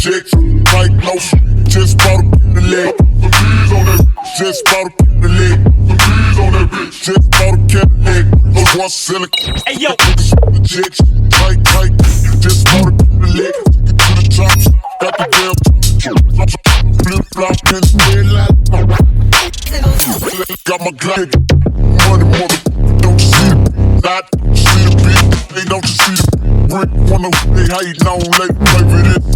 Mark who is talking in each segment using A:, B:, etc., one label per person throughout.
A: chicks, tight lotion. Just bought a Cadillac. The bees on that. Just bought a Cadillac. The bees on that bitch. Just bought a Cadillac. Those ones selling.
B: Hey yo,
A: The chicks, tight. Just bought a Cadillac. Get to the top, got the damn flip flop in the headlight. Got my Glock. Money, mother. Don't you see the not see the beat? Hey, don't you see the brick? Wanna they hating on like favorite it.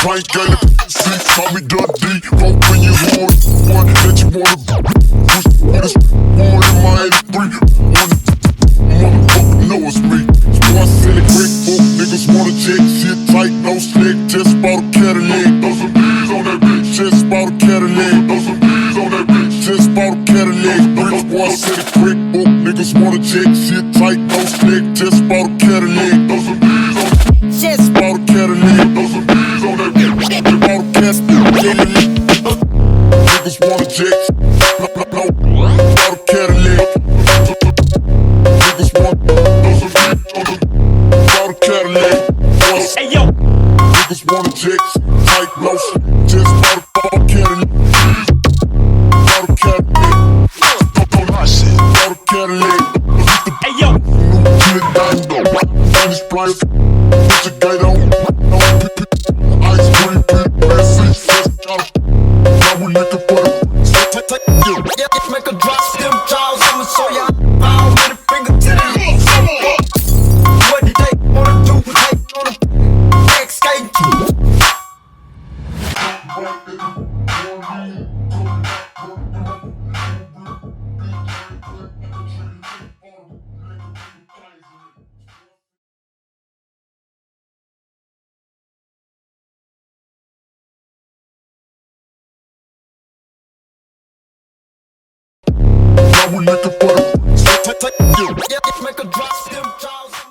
A: Swank game, see, call me Dundee. Vote when you want one that you wanna push with this one in my 83. Motherfucker know it's me. So I said it quick, folk niggas wanna check shit tight, no slick. Just bought a Cadillac. Throw some bees on that bitch. Just bought a Cadillac. Throw some bees on that bitch. Just bought a Cadillac. Rich boy said it quick, folk niggas wanna check shit tight, no slick. Just bought a Cadillac. Throw some bees on that bitch. Just bought a Cadillac. Throw some bees on that bitch. Bought a Cadillac. Niggas wanna check. No. Bought a Cadillac. Niggas want throw some bees on the. Bought a Cadillac.
B: hey yo,
A: Niggas wanna check. Tight lotion. Just bought a Cadillac. Bought a Cadillac. Bought a Cadillac.
B: hey yo,
A: New kid dino. Spanish blind. Put your gate on. Ice cream, now we looking for the.
C: Make a drop, them jaws, I'ma show ya. Bow with a finger to the lips. What did they wanna do? They wanna escape you.
A: Now we looking for the.
C: Make a drop, them jaws.